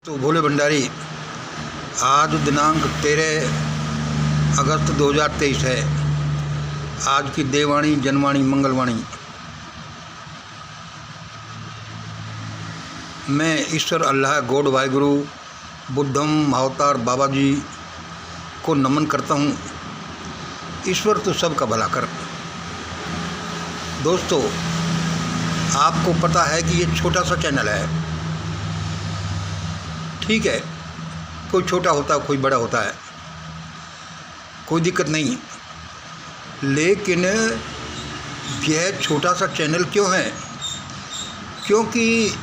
तो भोले भंडारी, आज दिनांक 13 अगस्त 2023 है। आज की देववाणी, जनवाणी, मंगलवाणी। मैं ईश्वर अल्लाह गॉड वाहिगुरु बुद्धम अवतार बाबा जी को नमन करता हूँ। ईश्वर तो सबका भला कर। दोस्तों, आपको पता है कि ये छोटा सा चैनल है, ठीक है। कोई छोटा होता है, कोई बड़ा होता है, कोई दिक्कत नहीं। लेकिन यह छोटा सा चैनल क्यों है? क्योंकि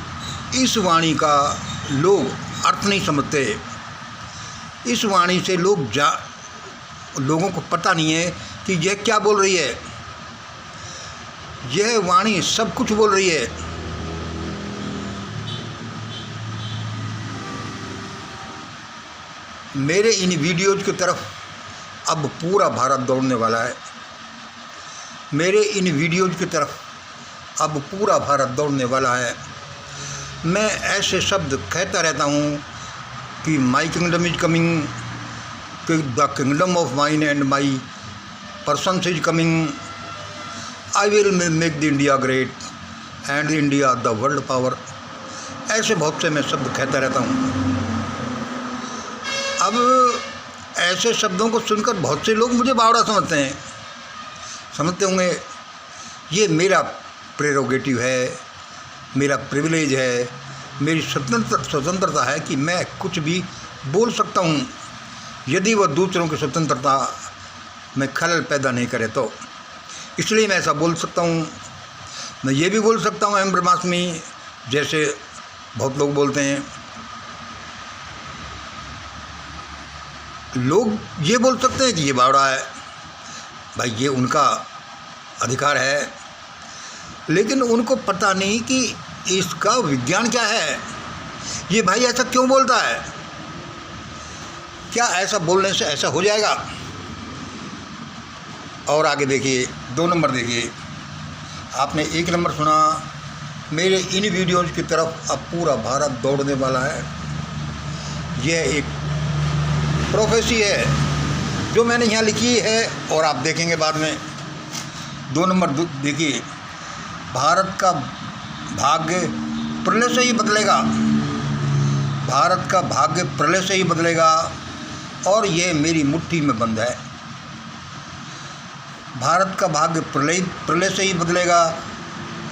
इस वाणी का लोग अर्थ नहीं समझते। इस वाणी से लोगों को पता नहीं है कि यह क्या बोल रही है। यह वाणी सब कुछ बोल रही है। मेरे इन वीडियोज़ की तरफ अब पूरा भारत दौड़ने वाला है। मेरे इन वीडियोज़ की तरफ अब पूरा भारत दौड़ने वाला है। मैं ऐसे शब्द कहता रहता हूँ कि माई किंगडम इज कमिंग, कि the kingdom of mine and my person is coming, I will make the India great and India the world power. ऐसे बहुत से मैं शब्द कहता रहता हूँ। अब ऐसे शब्दों को सुनकर बहुत से लोग मुझे बावड़ा समझते होंगे। ये मेरा प्रेरोगेटिव है, मेरा प्रिविलेज है, मेरी स्वतंत्रता है कि मैं कुछ भी बोल सकता हूँ, यदि वह दूसरों की स्वतंत्रता में खलल पैदा नहीं करे तो। इसलिए मैं ऐसा बोल सकता हूँ। मैं ये भी बोल सकता हूँ अहम ब्रह्मास्मि, जैसे बहुत लोग बोलते हैं। लोग ये बोल सकते हैं कि ये बावड़ा है, भाई ये उनका अधिकार है। लेकिन उनको पता नहीं कि इसका विज्ञान क्या है। ये भाई ऐसा क्यों बोलता है? क्या ऐसा बोलने से ऐसा हो जाएगा? और आगे देखिए, 2 नंबर देखिए। आपने 1 नंबर सुना। मेरे इन वीडियोज़ की तरफ अब पूरा भारत दौड़ने वाला है। यह एक प्रोफेसी है जो मैंने यहाँ लिखी है और आप देखेंगे बाद में। 2 नंबर देखिए। भारत का भाग्य प्रलय से ही बदलेगा। भारत का भाग्य प्रलय से ही बदलेगा और ये मेरी मुट्ठी में बंद है। भारत का भाग्य प्रलय से ही बदलेगा।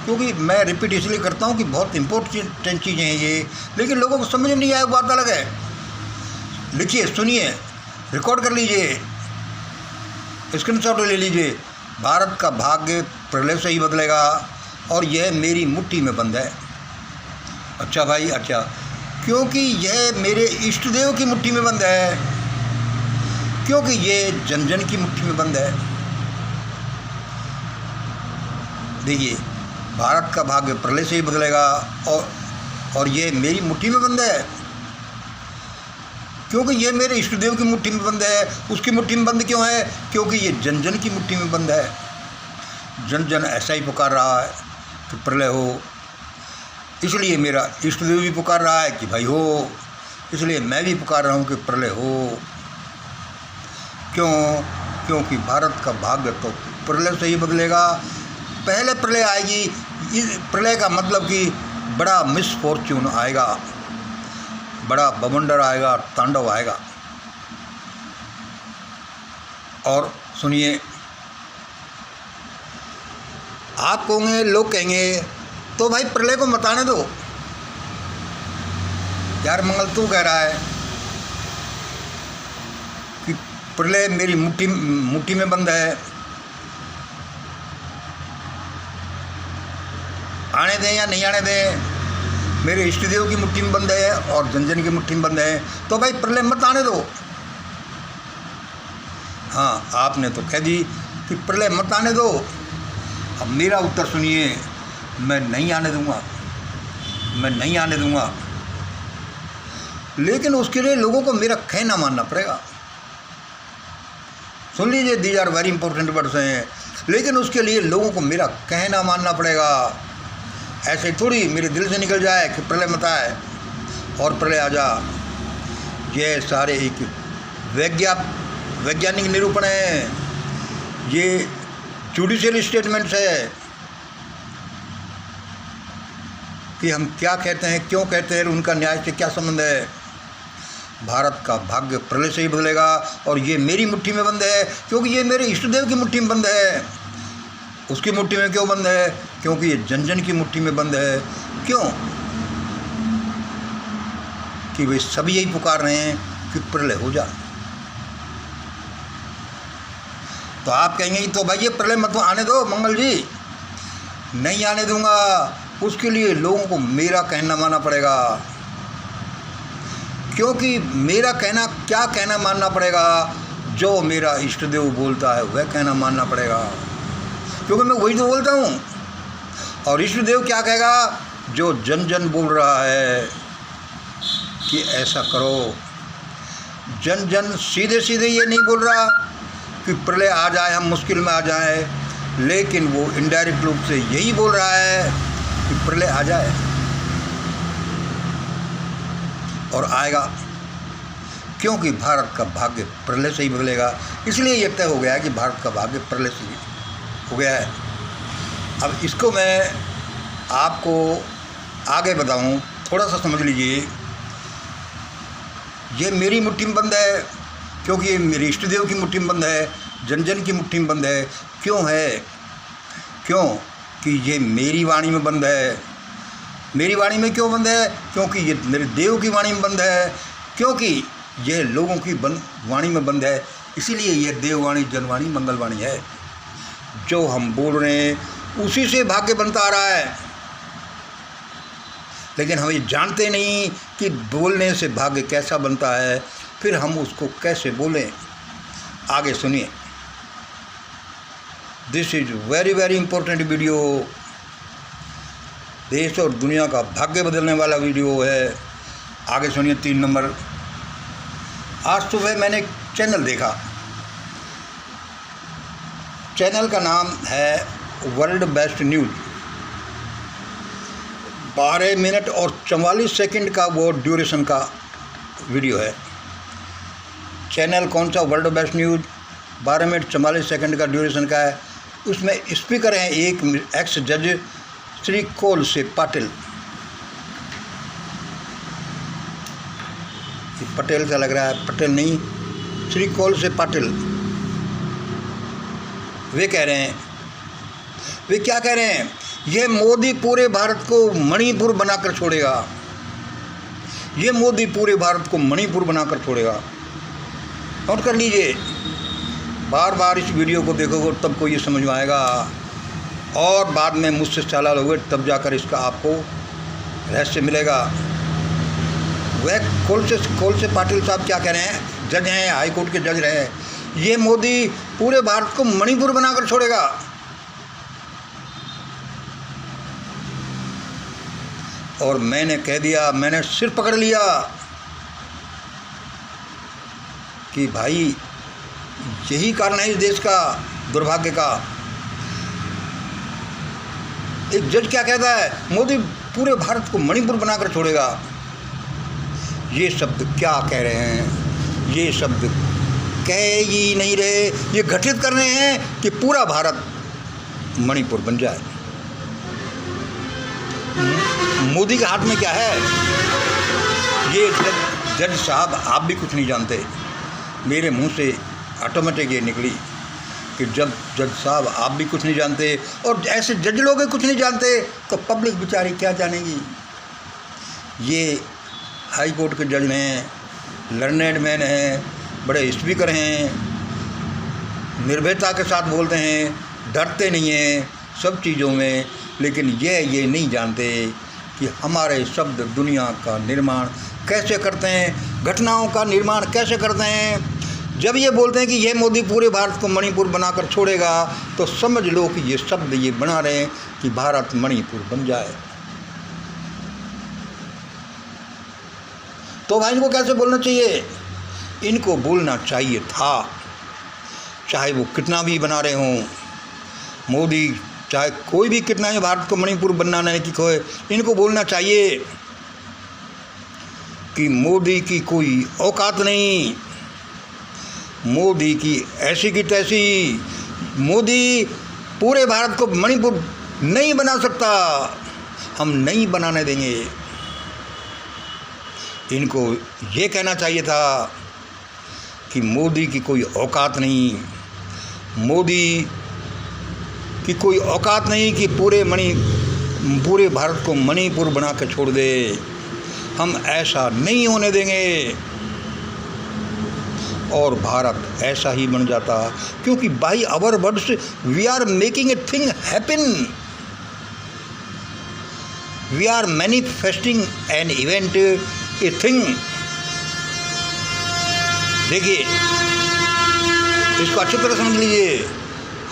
क्योंकि मैं रिपीट इसलिए करता हूँ कि बहुत इम्पोर्टेंट चीज़ें हैं ये, लेकिन लोगों को समझ नहीं आया, बात अलग है। लिखिए, सुनिए, रिकॉर्ड कर लीजिए, स्क्रीनशॉट ले लीजिए। भारत का भाग्य प्रलय से ही बदलेगा और यह मेरी मुट्ठी में बंद है। अच्छा भाई, अच्छा, क्योंकि यह मेरे इष्ट देव की मुट्ठी में बंद है, क्योंकि ये जन जन की मुट्ठी में बंद है। देखिए, भारत का भाग्य प्रलय से ही बदलेगा और ये मेरी मुट्ठी में बंद है, क्योंकि ये मेरे इष्ट देव की मुट्ठी में बंद है। उसकी मुट्ठी में बंद क्यों है? क्योंकि ये जन जन की मुट्ठी में बंद है। जन जन ऐसा ही पुकार रहा है कि प्रलय हो, इसलिए मेरा इष्ट देव भी पुकार रहा है कि भाई हो, इसलिए मैं भी पुकार रहा हूँ कि प्रलय हो। क्यों? क्योंकि भारत का भाग्य तो प्रलय से ही बदलेगा। पहले प्रलय आएगी। इस प्रलय का मतलब कि बड़ा मिसफॉर्च्यून आएगा, बड़ा बवंडर आएगा, तांडव आएगा। और सुनिए, आप कहोगे, लोग कहेंगे तो भाई प्रलय को मत आने दो यार। मंगल तू कह रहा है कि प्रलय मेरी मुट्ठी में बंद है, आने दें या नहीं आने दें, मेरे इष्ट देव की मुट्ठी में बंद है और जन जन की मुट्ठी में बंद है, तो भाई प्रलय मत आने दो। हाँ, आपने तो कह दी कि प्रलय मत आने दो। अब मेरा उत्तर सुनिए, मैं नहीं आने दूंगा, मैं नहीं आने दूंगा। लेकिन उसके लिए लोगों को मेरा कहना मानना पड़ेगा। सुन लीजिए, these are very important words हैं। लेकिन उसके लिए लोगों को मेरा कहना मानना पड़ेगा। ऐसे थोड़ी मेरे दिल से निकल जाए कि प्रलय मत आए। और प्रलय आ जा, ये सारे एक वैज्ञानिक निरूपण है, ये जुडिशियल स्टेटमेंट्स है कि हम क्या कहते हैं, क्यों कहते हैं, उनका न्याय से क्या संबंध है। भारत का भाग्य प्रलय से ही बदलेगा और ये मेरी मुट्ठी में बंद है, क्योंकि ये मेरे इष्ट देव की मुट्ठी में बंद है। उसकी मुट्ठी में क्यों बंद है? क्योंकि ये जन जन की मुट्ठी में बंद है। क्यों? कि वे सभी यही पुकार रहे हैं कि प्रलय हो जा। तो आप कहेंगे तो भाई ये प्रलय मत आने दो मंगल जी। नहीं आने दूंगा, उसके लिए लोगों को मेरा कहना मानना पड़ेगा। क्योंकि मेरा कहना, क्या कहना मानना पड़ेगा? जो मेरा इष्ट देव बोलता है वह कहना मानना पड़ेगा, क्योंकि मैं वही तो बोलता हूँ। और इष्ट देव क्या कहेगा? जो जन जन बोल रहा है कि ऐसा करो। जन जन सीधे सीधे ये नहीं बोल रहा कि प्रलय आ जाए, हम मुश्किल में आ जाए, लेकिन वो इनडायरेक्ट रूप से यही बोल रहा है कि प्रलय आ जाए और आएगा, क्योंकि भारत का भाग्य प्रलय से ही बदलेगा। इसलिए यह तय हो गया है कि भारत का भाग्य प्रलय से ही हो गया है। अब इसको मैं आपको आगे बताऊं, थोड़ा सा समझ लीजिए। ये मेरी मुट्ठी में बंद है, क्योंकि ये मेरे इष्ट देव की मुट्ठी में बंद है, जन जन की मुट्ठी में बंद है। क्यों है? क्यों कि ये मेरी वाणी में बंद है। मेरी वाणी में क्यों बंद है? क्योंकि ये मेरे देव की वाणी में बंद है, क्योंकि यह लोगों की वाणी में बंद है। इसीलिए यह देववाणी, जनवाणी, मंगलवाणी है। जो हम बोल रहे हैं उसी से भाग्य बनता आ रहा है, लेकिन हम ये जानते नहीं कि बोलने से भाग्य कैसा बनता है, फिर हम उसको कैसे बोलें। आगे सुनिए। This is very very important video. देश और दुनिया का भाग्य बदलने वाला वीडियो है। आगे सुनिए। 3 नंबर। आज सुबह मैंने एक चैनल देखा। चैनल का नाम है वर्ल्ड बेस्ट न्यूज़। 12 मिनट और 44 सेकंड का वो ड्यूरेशन का वीडियो है। चैनल कौन सा? World best news. 12 minute 44 second का ड्यूरेशन का है। उसमें स्पीकर हैं एक एक्स जज श्री कोलसे पाटिल। पटेल सा लग रहा है, पटेल नहीं, श्री कोलसे पाटिल। वे कह रहे हैं, वे क्या कह रहे हैं? ये मोदी पूरे भारत को मणिपुर बनाकर छोड़ेगा। ये मोदी पूरे भारत को मणिपुर बनाकर छोड़ेगा। नोट कर लीजिए, बार बार इस वीडियो को देखोगे तब को ये समझ में आएगा, और बाद में मुझसे सलाह लोगे तब जाकर इसका आपको रहस्य मिलेगा। वह कोलसे पाटिल साहब क्या कह रहे हैं? जज हैं, हाई कोर्ट के जज रहे हैं। ये मोदी पूरे भारत को मणिपुर बनाकर छोड़ेगा। और मैंने कह दिया, मैंने सिर पकड़ लिया कि भाई यही कारण है इस देश का दुर्भाग्य का। एक जज क्या कहता है? मोदी पूरे भारत को मणिपुर बनाकर छोड़ेगा। ये शब्द क्या कह रहे हैं? ये शब्द कह ही नहीं रहे, ये घटित कर रहे हैं कि पूरा भारत मणिपुर बन जाए। मोदी के हाथ में क्या है? ये जज साहब, आप भी कुछ नहीं जानते। मेरे मुंह से ऑटोमेटिक ये निकली कि जब जज साहब आप भी कुछ नहीं जानते, और ऐसे जज लोग कुछ नहीं जानते, तो पब्लिक बेचारी क्या जानेगी। ये हाई कोर्ट के जज हैं, लर्नेड मैन हैं, बड़े स्पीकर हैं, निर्भयता के साथ बोलते हैं, डरते नहीं हैं सब चीज़ों में, लेकिन ये नहीं जानते कि हमारे शब्द दुनिया का निर्माण कैसे करते हैं, घटनाओं का निर्माण कैसे करते हैं। जब ये बोलते हैं कि यह मोदी पूरे भारत को मणिपुर बनाकर छोड़ेगा, तो समझ लो कि ये शब्द ये बना रहे हैं कि भारत मणिपुर बन जाए। तो भाई इनको कैसे बोलना चाहिए? इनको बोलना चाहिए था, चाहे वो कितना भी बना रहे हों, मोदी चाहे कोई भी कितना ही भारत को मणिपुर बनाने की कोई, इनको बोलना चाहिए कि मोदी की कोई औकात नहीं, मोदी की ऐसी की तैसी, मोदी पूरे भारत को मणिपुर नहीं बना सकता, हम नहीं बनाने देंगे। इनको ये कहना चाहिए था कि मोदी की कोई औकात नहीं, मोदी की कोई औकात नहीं कि पूरे भारत को मणिपुर बना के छोड़ दे, हम ऐसा नहीं होने देंगे। और भारत ऐसा ही बन जाता, क्योंकि by our words we are making a thing happen, we are manifesting an event a thing. देखिए, इसको अच्छी तरह समझ लीजिए,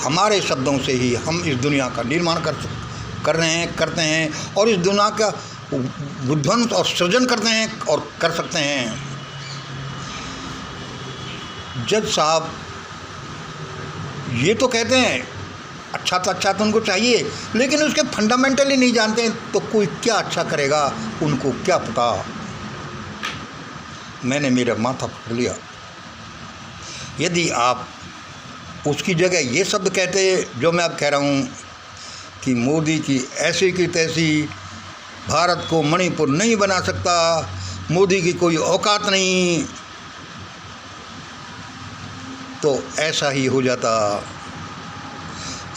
हमारे शब्दों से ही हम इस दुनिया का निर्माण करते हैं और इस दुनिया का विध्वंस और सृजन करते हैं और कर सकते हैं। जज साहब ये तो कहते हैं अच्छा तो उनको चाहिए, लेकिन उसके फंडामेंटली नहीं जानते हैं, तो कोई क्या अच्छा करेगा उनको क्या पता। मैंने मेरा माथा पकड़ लिया। यदि आप उसकी जगह ये शब्द कहते जो मैं अब कह रहा हूँ कि मोदी की ऐसी की तैसी, भारत को मणिपुर नहीं बना सकता, मोदी की कोई औकात नहीं, तो ऐसा ही हो जाता।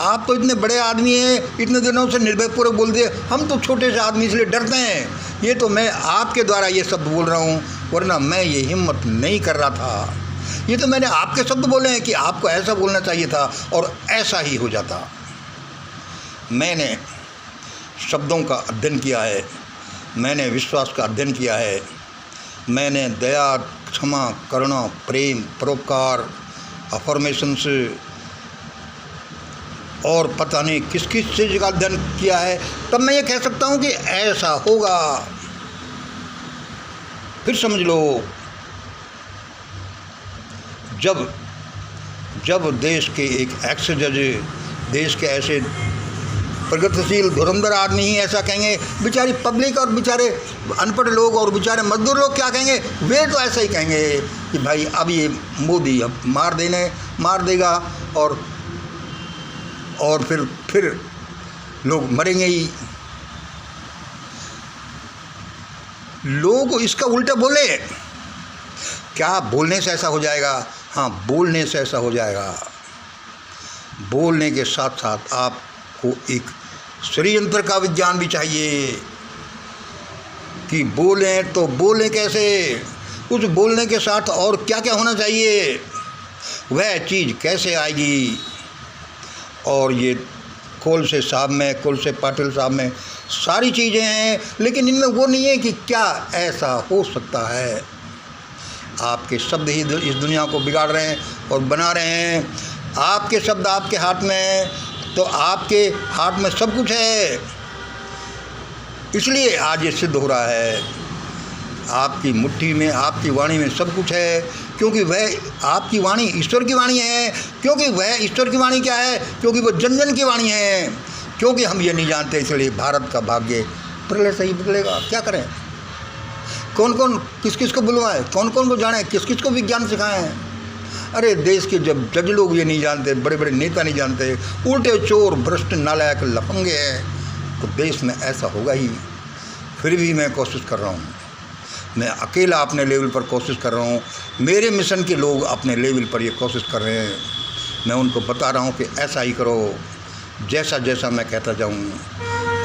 आप तो इतने बड़े आदमी हैं, इतने दिनों से निर्भयपूर्वक बोल दिए, हम तो छोटे से आदमी इसलिए डरते हैं। ये तो मैं आपके द्वारा ये शब्द बोल रहा हूँ, वरना मैं ये हिम्मत नहीं कर रहा था। ये तो मैंने आपके शब्द बोले हैं कि आपको ऐसा बोलना चाहिए था और ऐसा ही हो जाता। मैंने शब्दों का अध्ययन किया है, मैंने विश्वास का अध्ययन किया है, मैंने दया, क्षमा, करुणा, प्रेम, परोपकार, अफर्मेशंस और पता नहीं किस किस चीज़ का अध्ययन किया है, तब मैं ये कह सकता हूँ कि ऐसा होगा। फिर समझ लो, जब देश के एक एक्स जज, देश के ऐसे प्रगतिशील धुरंधर आदमी ही ऐसा कहेंगे, बेचारी पब्लिक और बेचारे अनपढ़ लोग और बेचारे मजदूर लोग क्या कहेंगे? वे तो ऐसा ही कहेंगे कि भाई अब ये मोदी अब मार देगा और फिर लोग मरेंगे ही। लोग इसका उल्टा बोले, क्या बोलने से ऐसा हो जाएगा? हाँ, बोलने से ऐसा हो जाएगा। बोलने के साथ साथ आपको एक षड्यंत्र का विज्ञान भी चाहिए कि बोलें तो बोलें कैसे, उस बोलने के साथ और क्या क्या होना चाहिए, वह चीज़ कैसे आएगी। और ये कोलसे साहब में, कोलसे पाटिल साहब में सारी चीज़ें हैं, लेकिन इनमें वो नहीं है कि क्या ऐसा हो सकता है। आपके शब्द ही इस दुनिया को बिगाड़ रहे हैं और बना रहे हैं। आपके शब्द आपके हाथ में हैं, तो आपके हाथ में सब कुछ है, इसलिए आज ये सिद्ध हो रहा है। आपकी मुट्ठी में, आपकी वाणी में सब कुछ है, क्योंकि वह आपकी वाणी ईश्वर की वाणी है। क्योंकि वह ईश्वर की वाणी क्या है? क्योंकि वह जन जन की वाणी है। क्योंकि हम ये नहीं जानते, इसलिए भारत का भाग्य प्रलय से ही बदलेगा। क्या करें? कौन कौन किस किस को बुलवाएं, कौन कौन को जाने, किस किस को विज्ञान सिखाएं? अरे देश के जब जज लोग ये नहीं जानते, बड़े बड़े नेता नहीं जानते, उल्टे चोर भ्रष्ट नालायक लफंगे हैं, तो देश में ऐसा होगा ही। फिर भी मैं कोशिश कर रहा हूँ, मैं अकेला अपने लेवल पर कोशिश कर रहा हूँ, मेरे मिशन के लोग अपने लेवल पर ये कोशिश कर रहे हैं। मैं उनको बता रहा हूँ कि ऐसा ही करो, जैसा जैसा मैं कहता जाऊँ,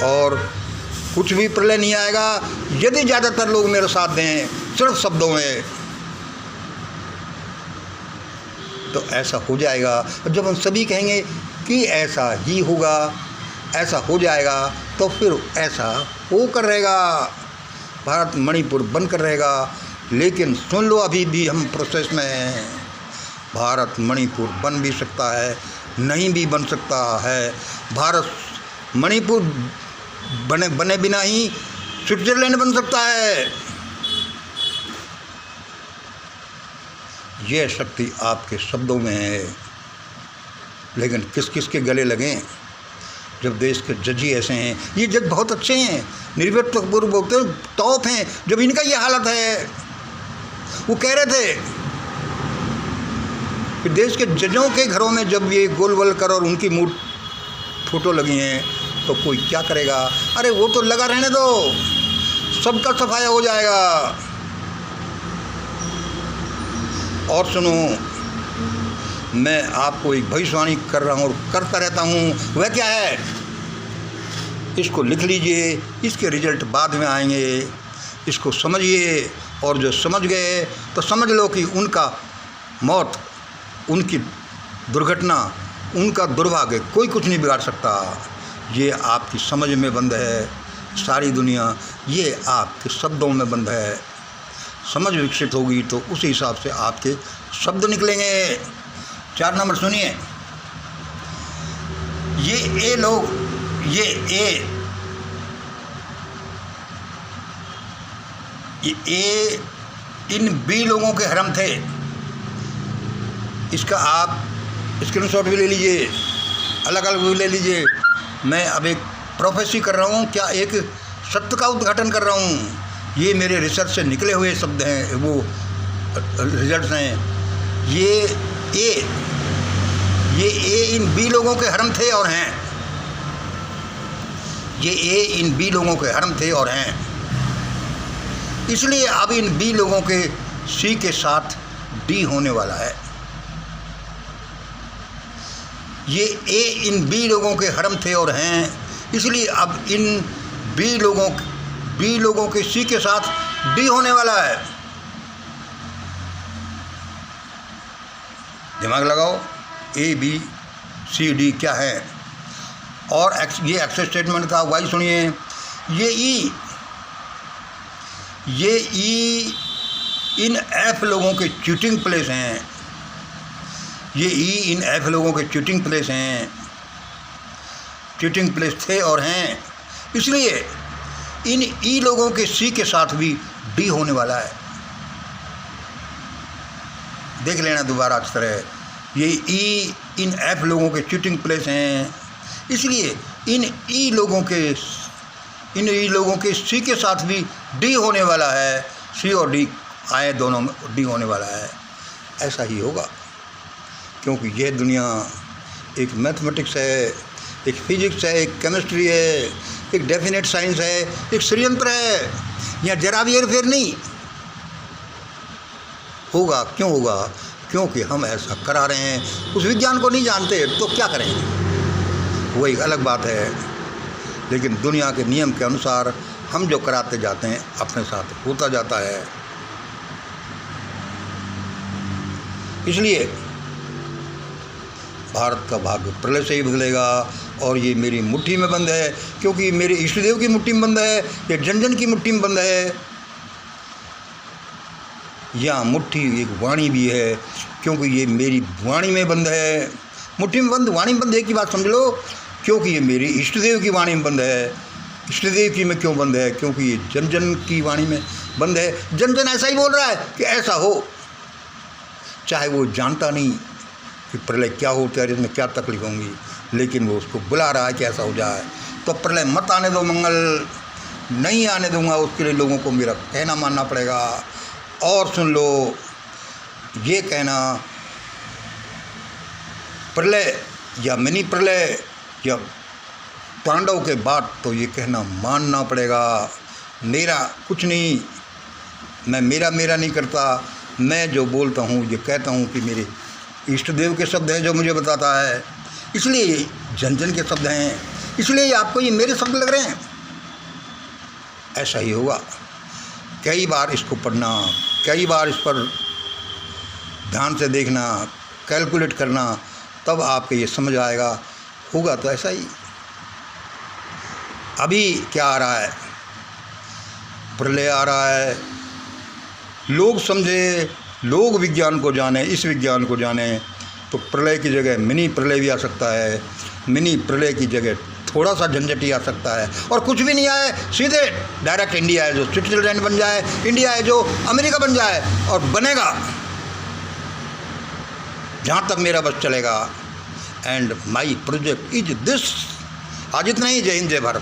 और कुछ भी प्रलय नहीं आएगा यदि ज़्यादातर लोग मेरे साथ दें सिर्फ शब्दों में, तो ऐसा हो जाएगा। और जब हम सभी कहेंगे कि ऐसा ही होगा, ऐसा हो जाएगा, तो फिर ऐसा होकर रहेगा, भारत मणिपुर बनकर रहेगा। लेकिन सुन लो, अभी भी हम प्रोसेस में हैं। भारत मणिपुर बन भी सकता है, नहीं भी बन सकता है। भारत मणिपुर बने बिना ही स्विट्जरलैंड बन सकता है। यह शक्ति आपके शब्दों में है, लेकिन किस किस के गले लगें जब देश के जज ही ऐसे हैं। ये जज बहुत अच्छे हैं, निर्भयपूर्वक बोलते हैं, टॉप हैं। जब इनका ये हालत है, वो कह रहे थे कि देश के जजों के घरों में जब ये गोलवलकर और उनकी फोटो लगी हैं तो कोई क्या करेगा। अरे वो तो लगा रहने दो, सबका सफाया हो जाएगा। और सुनो, मैं आपको एक भविष्यवाणी कर रहा हूँ और करता रहता हूँ। वह क्या है, इसको लिख लीजिए, इसके रिजल्ट बाद में आएंगे। इसको समझिए, और जो समझ गए तो समझ लो कि उनका मौत, उनकी दुर्घटना, उनका दुर्भाग्य कोई कुछ नहीं बिगाड़ सकता। ये आपकी समझ में बंद है सारी दुनिया, ये आपके शब्दों में बंद है। समझ विकसित होगी तो उसी हिसाब से आपके शब्द निकलेंगे। 4 नंबर सुनिए, ये लोग, ये इन बी लोगों के हरम थे। इसका आप स्क्रीनशॉट भी ले लीजिए, अलग अलग भी ले लीजिए। मैं अब एक प्रोफेसी कर रहा हूँ, क्या एक सत्य का उद्घाटन कर रहा हूँ। ये मेरे रिसर्च से निकले हुए शब्द हैं, वो रिजल्ट्स हैं। ये इन बी लोगों के हरम थे और हैं। ये इन बी लोगों के हरम थे और हैं। इसलिए अब इन बी लोगों के सी के साथ डी होने वाला है। ये इन बी लोगों के हरम थे और हैं, इसलिए अब इन बी लोगों के सी के साथ डी होने वाला है। दिमाग लगाओ, ए बी सी डी क्या है। और ये एक्सेस स्टेटमेंट का वाई सुनिए, ये ई इन एफ लोगों के चीटिंग प्लेस हैं। ये ई इन एफ लोगों के चीटिंग प्लेस हैं, चीटिंग प्लेस थे और हैं। इसलिए इन ई लोगों के सी के साथ भी डी होने वाला है। देख लेना दोबारा अच्छी तरह। ये ई इन एफ लोगों के चीटिंग प्लेस हैं, इसलिए इन ई लोगों के सी के साथ भी डी होने वाला है। सी और डी आए, दोनों में डी होने वाला है। ऐसा ही होगा, क्योंकि यह दुनिया एक मैथमेटिक्स है, एक फिजिक्स है, एक केमिस्ट्री है, एक डेफिनेट साइंस है, एक षड्यंत्र है। यहाँ जरा भी हेरफेर नहीं होगा। क्यों होगा? क्योंकि हम ऐसा करा रहे हैं। उस विज्ञान को नहीं जानते तो क्या करेंगे, वो एक अलग बात है। लेकिन दुनिया के नियम के अनुसार हम जो कराते जाते हैं अपने साथ होता जाता है। इसलिए भारत का भाग्य प्रलय से ही बदलेगा। और ये मेरी मुट्ठी में बंद है, क्योंकि मेरे इष्टदेव की मुट्ठी में बंद है, ये जन जन की मुट्ठी में बंद है। या मुट्ठी एक वाणी भी है, क्योंकि ये मेरी वाणी में बंद है। मुट्ठी में बंद, वाणी में बंद, एक ही बात समझ लो। क्योंकि ये मेरी इष्टदेव की वाणी में बंद है। इष्टदेव की में क्यों बंद है? क्योंकि ये जन जन की वाणी में बंद है। जन जन ऐसा ही बोल रहा है कि ऐसा हो, चाहे वो जानता नहीं कि प्रलय क्या होता है, इसमें क्या तकलीफ होंगी, लेकिन वो उसको बुला रहा है कि ऐसा हो जाए। तो प्रलय मत आने दो, मंगल नहीं आने दूंगा, उसके लिए लोगों को मेरा कहना मानना पड़ेगा। और सुन लो, ये कहना प्रलय या मिनी प्रलय या तांडव के बाद तो ये कहना मानना पड़ेगा। मेरा कुछ नहीं, मैं मेरा नहीं करता। मैं जो बोलता हूँ ये कहता हूँ कि मेरे इष्टदेव के शब्द हैं जो मुझे बताता है, इसलिए जन जन के शब्द हैं, इसलिए आपको ये मेरे शब्द लग रहे हैं। ऐसा ही होगा। कई बार इसको पढ़ना, कई बार इस पर ध्यान से देखना, कैलकुलेट करना, तब आपको ये समझ आएगा। होगा तो ऐसा ही। अभी क्या आ रहा है? प्रलय आ रहा है। लोग समझे, लोग विज्ञान को जाने, इस विज्ञान को जाने, तो प्रलय की जगह मिनी प्रलय भी आ सकता है। मिनी प्रलय की जगह थोड़ा सा झंझट ही आ सकता है। और कुछ भी नहीं आए, सीधे डायरेक्ट इंडिया है जो स्विट्जरलैंड बन जाए, इंडिया है जो अमेरिका बन जाए, और बनेगा जहाँ तक मेरा बस चलेगा। And my project is this, आज इतना ही। जय हिंद, जय भारत।